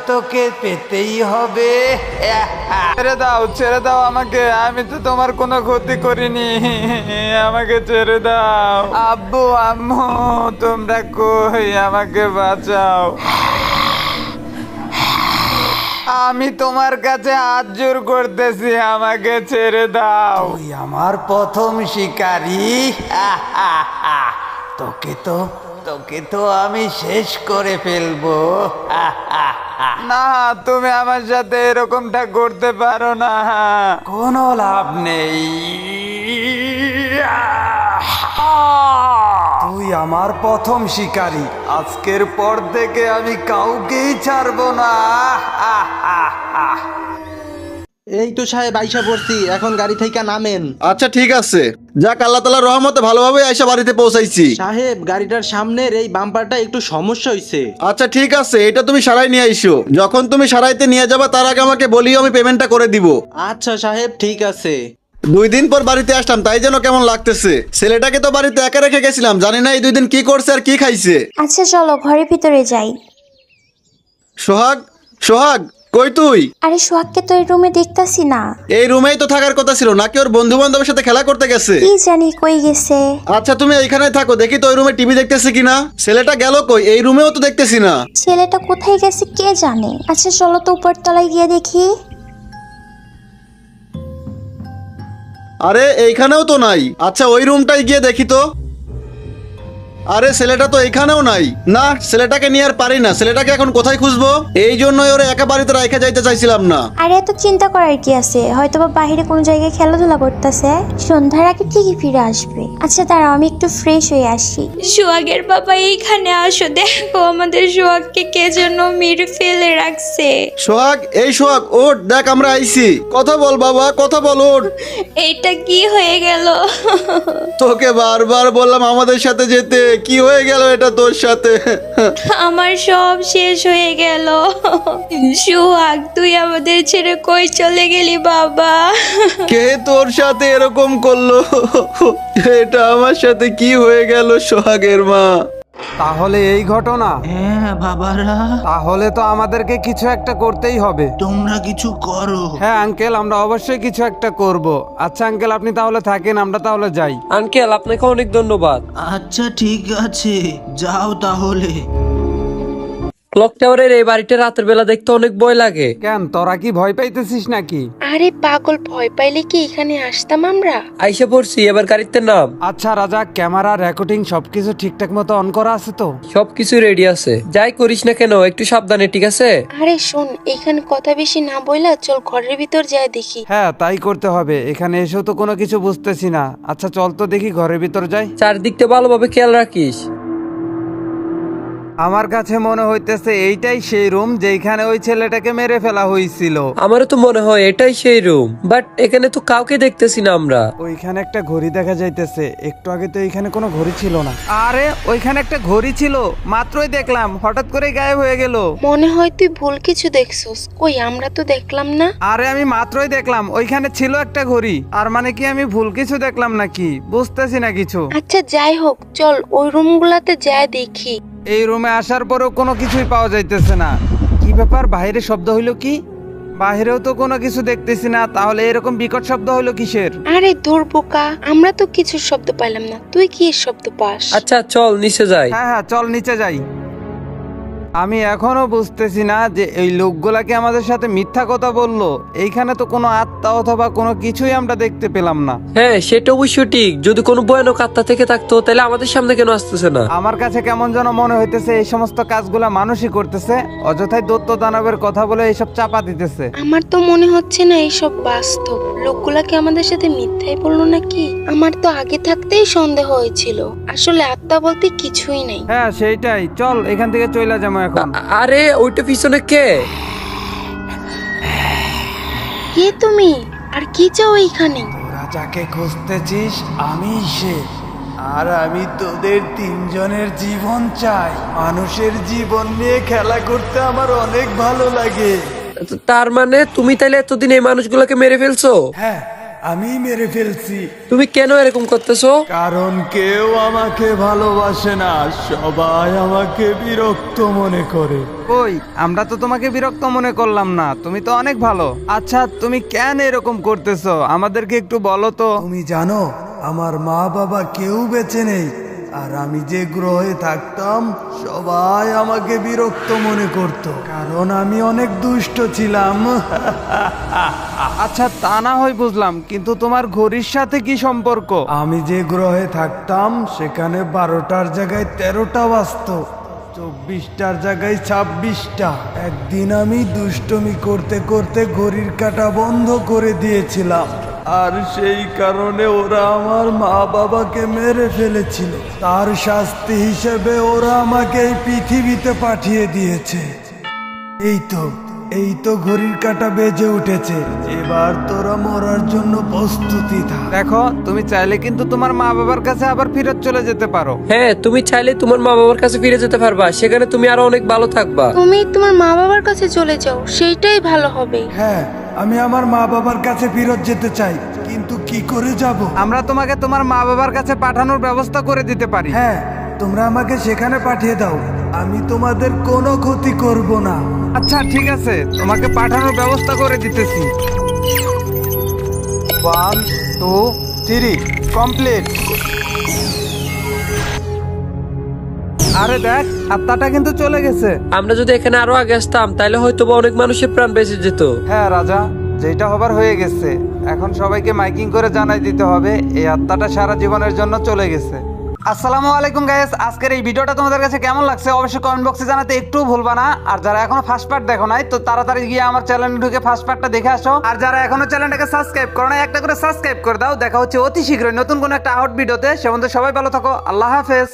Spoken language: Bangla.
তোকে পেতেই হবে। ছেড়ে দাও আমাকে, আমি তো তোমার কোনো ক্ষতি করিনি, আমাকে ছেড়ে দাও। আব্বু আম্মু তোমরা কই, আমাকে বাঁচাও। আমি তোমার কাছে হাত জোর করতেছি, আমাকে ছেড়ে দাও। তুই আমার প্রথম শিকারী। তোকে তো আমি শেষ করে ফেলবো। না, তুমি আমার সাথে এরকমটা করতে পারো না। কোনো লাভ নেই। তুই আমার প্রথম শিকারী, আজকের পর থেকে আমি কাউকেই ছাড়বো না। এই তো সাহেব আইসা পড়ছি, এখন গাড়ি থেকে নামেন। আচ্ছা ঠিক আছে, যাক আল্লাহ তাআলার রহমতে ভালোভাবে আইসা বাড়িতে পৌঁছাইছি। সাহেব গাড়িটার সামনের এই বাম্পারটা একটু সমস্যা হইছে। আচ্ছা ঠিক আছে, এটা তুমি সারাই নিয়ে আইসো। যখন তুমি সারাইতে নিয়ে যাবে তার আগে আমাকে বলিও, আমি পেমেন্টটা করে দিব। আচ্ছা সাহেব ঠিক আছে। 2 দিন পর বাড়িতে আসলাম, তাই যেন কেমন লাগতেছে। ছেলেটাকে তো বাড়িতে একা রেখে গেছিলাম, জানি না এই 2 দিন কি করছে আর কি খাইছে। আচ্ছা চলো ঘরের ভিতরে যাই। সোহাগ, সোহাগ কই তুই? আরে সোহাগকে তো এই রুমে দেখতাছি না। এই রুমেই তো থাকার কথা ছিল, নাকি ওর বন্ধু বান্ধবের সাথে খেলা করতে গেছে? কি জানি কই গেছে। আচ্ছা তুমি এইখানে থাকো, দেখি তো ওই রুমে টিভি দেখতেছে কিনা। ছেলেটা গেল কই? এই রুমেও তো দেখতেছি না। ছেলেটা কোথায় গেছে কে জানে। আচ্ছা চলো তো উপর তলায় গিয়ে দেখি। আরে এইখানেও তো নাই। আচ্ছা ওই রুমটাই গিয়ে দেখি তো। আরে ছেলেটা তো এইখানেও নাই। না, ছেলেটাকে নিয়ে আর পারি না। ছেলেটাকে এখন কোথায় খুঁজবো? এই জন্যই ওরা একা বাড়িতে রাইখা যাইতে চাইছিলাম না। আরে এত চিন্তা করার কি আছে, হয়তো বা বাইরে কোনো জায়গায় খেলাধুলা করতেছে, সন্ধ্যার আগে ঠিকই ফিরে আসবে। আচ্ছা দাঁড়াও আমি একটু ফ্রেশ হয়ে আসি। সোহাগের বাবা এইখানে আসো, দেখো আমাদের সোহাগকে কে যেন মেরে ফেলে রাখছে। সোহাগ, এই সোহাগ ওঠ, দেখ আমরা আইছি। কথা বল বাবা, কথা বল, ওঠ। এইটা কি হয়ে গেল? তোকে বারবার বললাম আমাদের সাথে যেতে, কি হয়ে গেল এটা তোর সাথে? আমার সব শেষ হয়ে গেল। সোহাগ তুই আমাদের ছেড়ে কই চলে গেলি বাবা? কে তোর সাথে এরকম করলো? এটা আমার সাথে কি হয়ে গেল সোহাগের মা? তাহলে এই ঘটনা। হ্যাঁ বাবারা, তাহলে তো আমাদেরকে কিছু একটা করতেই হবে। তোমরা কিছু করো। হ্যাঁ আঙ্কেল, আমরা অবশ্যই কিছু একটা করব। আচ্ছা আঙ্কেল আপনি তাহলে থাকেন, আমরা তাহলে যাই। আঙ্কেল আপনাকে অনেক ধন্যবাদ। আচ্ছা ঠিক আছে, যাও তাহলে। ক্লক টাওয়ারের এই বাড়িটা রাতের বেলা দেখতে অনেক ভয় লাগে। কেন, তোরা কি ভয় পাইতেছিস নাকি? আরে পাগল, ভয় পাইলে কি এখানে আসতাম আমরা? আইসা পড়ছি, এবার গাড়িতে নাম। আচ্ছা রাজা, ক্যামেরা রেকর্ডিং সবকিছু ঠিকঠাক মতো অন করা আছে তো? সবকিছু রেডি আছে, যাই করিস না কেন একটু সাবধানে, ঠিক আছে? আরে শোন, এখানে কথা বেশি না বইলা চল ঘরের ভিতর যাই দেখি। হ্যাঁ তাই করতে হবে, এখানে এসেও তো কোনো কিছু বুঝতেছি না। আচ্ছা চল তো দেখি ঘরের ভিতর যাই। চারদিকটা ভালোভাবে খেয়াল রাখিস। আমার কাছে মনে হইতেছে এইটাই সেই রুম যেখানে ওই ছেলেটাকে মেরে ফেলা হয়েছিল। আমারও তো মনে হয় এটাই সেই রুম, বাট এখানে তো কাউকে দেখতেছি না আমরা। ওইখানে একটা ঘড়ি দেখা যাইতেছে, একটু আগে তো এইখানে কোনো ঘড়ি ছিল না। আরে ওইখানে একটা ঘড়ি ছিল, মাত্রই দেখলাম, হঠাৎ করে গায়েব হয়ে গেল। মনে হয় তুই ভুল কিছু দেখছস। কই আমরা তো দেখলাম না। আরে আমি মাত্রই দেখলাম ওইখানে ছিল একটা ঘড়ি, আর মানে কি আমি ভুল কিছু দেখলাম নাকি, বুঝতেছি না কিছু। আচ্ছা যাই হোক, চল ওই রুমগুলাতে যাই দেখি। এই রুমে আসার পরেও কোনো কিছুই পাওয়া যাইতেছে না। কি ব্যাপার, বাইরে শব্দ হইলো কি? বাহিরেও তো কোনো কিছু দেখতেছি না, তাহলে এরকম বিকট শব্দ হইলো কিসের? আরে দূর বোকা, আমরা তো কিছু শব্দ পাইলাম না, তুই কি এর শব্দ পাস? আচ্ছা চল নিচে যাই। হ্যাঁ হ্যাঁ চল নিচে যাই। আমি এখনো বুঝতেছি না যে এই লোকগুলাকে আমাদের সাথে মিথ্যা কথা বললো। এইখানে তো কোনো আত্মা অথবা কোনো কিছুই আমরা দেখতে পেলাম না। হ্যাঁ সেটা অবশ্য ঠিক, যদি কোনো ভয়ানক আত্মা থেকে থাকতো তাহলে আমাদের সামনে কেন আসতেছে না? আমার কাছে কেমন যেন মনে হইতেছে এই সমস্ত কাজগুলা মানুষই করতেছে, অযথাই দৈত্য দানবের কথা বলে এইসব চাপা দিতেছে। আমার তো মনে হচ্ছে না এইসব বাস্তব। লোকগুলাকে আমাদের সাথে মিথ্যাই বললো নাকি? আমার তো আগে থাকতেই সন্দেহ হয়েছিল, আসলে আত্মা বলতে কিছুই নেই। হ্যাঁ সেইটাই, চল এখান থেকে চলে যাবো এখন। আরে ওইটা পিছনে কে? কে তুমি? আর কি চাও এইখানে? তোরা যাকে খুঁজতেছিস আমি সে, আর আমি তোদের 3 জনের জীবন চাই। মানুষের জীবন নিয়ে খেলা করতে আমার অনেক ভালো লাগে। তার মানে তুমি তাইলে এতদিন এই মানুষগুলোকে মেরে ফেলছো? হ্যাঁ আমি মেরে ফেলছি। তুমি কেন এরকম করতেছো? কারণ কেউ আমাকে ভালোবাসে না, সবাই আমাকে বিরক্ত মনে করে। কই, আমরা তো তোমাকে বিরক্ত মনে করলাম না, তুমি তো অনেক ভালো। আচ্ছা, তুমি কেন এরকম করতেছো আমাদেরকে একটু বলো তো। তুমি জানো আমার মা বাবা কেউ বেঁচে নেই, আর আমি যে গ্রহে থাকতাম সবাই আমাকে বিরক্ত মনে করত, কারণ আমি অনেক দুষ্ট ছিলাম। আচ্ছা, তা না হয় বুঝলাম, কিন্তু তোমার ঘড়ির সাথে কি সম্পর্ক? আমি যে গ্রহে থাকতাম সেখানে 12টার জায়গায় 13টা বাজতো, 24টার জায়গায় 26টা। একদিন আমি দুষ্টমি করতে করতে ঘড়ির কাঁটা বন্ধ করে দিয়েছিলাম, আর সেই কারণে ওরা আমার মা বাবাকে মেরে ফেলেছিল। তার শাস্তি হিসেবে ওরা আমাকে এই পৃথিবীতে পাঠিয়ে দিয়েছে। এই তো ঘড়ির কাঁটা বেজে উঠেছে, এবার তোরা মরার জন্য প্রস্তুতি থাক। দেখো, তুমি চাইলে কিন্তু তোমার মা বাবার কাছে আবার ফেরত চলে যেতে পারো। হ্যাঁ, তুমি চাইলে তোমার মা বাবার কাছে ফিরে যেতে পারবা, সেখানে তুমি আরো অনেক ভালো থাকবা। তুমি তোমার মা বাবার কাছে চলে যাও, সেইটাই ভালো হবে। হ্যাঁ, আমি আমার মা বাবার কাছে ফেরত যেতে চাই, কিন্তু কি করে যাব? আমরা তোমাকে তোমার মা বাবার কাছে পাঠানোর ব্যবস্থা করে দিতে পারি। হ্যাঁ, তোমরা আমাকে সেখানে পাঠিয়ে দাও, আমি তোমাদের কোনো ক্ষতি করব না। আচ্ছা, ঠিক আছে, তোমাকে পাঠানোর ব্যবস্থা করে দিতেছি। 1 2 3 কমপ্লিট। আরে দেখ, আত্মাটা কিন্তু চলে গেছে। আমরা যদি এখানে আরো আগে আসতাম তাহলে হয়তো বা অনেক মানুষের প্রাণ বেঁচে যেত। হ্যাঁ রাজা, যেটা হবার হয়ে গেছে, এখন সবাইকে মাইকিং করে জানাই দিতে হবে এই আত্মাটা সারা জীবনের জন্য চলে গেছে। আসসালামু আলাইকুম গাইস, আজকের এই ভিডিওটা তোমাদের কাছে কেমন লাগছে অবশ্যই কমেন্ট বক্সে জানাতে একটু ভুলবা না। আর যারা এখনো ফার্স্ট পার্ট দেখো নাই, তো তাড়াতাড়ি গিয়ে আমার চ্যানেলে ঢুকে ফার্স্ট পার্টটা দেখে আসো। আর যারা এখনো চ্যানেলটাকে সাবস্ক্রাইব করো না, একটা করে সাবস্ক্রাইব করে দাও। দেখা হচ্ছে অতি শীঘ্রই নতুন কোনো একটা আউট ভিডিওতে। সে পর্যন্ত সবাই ভালো থাকো, আল্লাহ হাফেজ।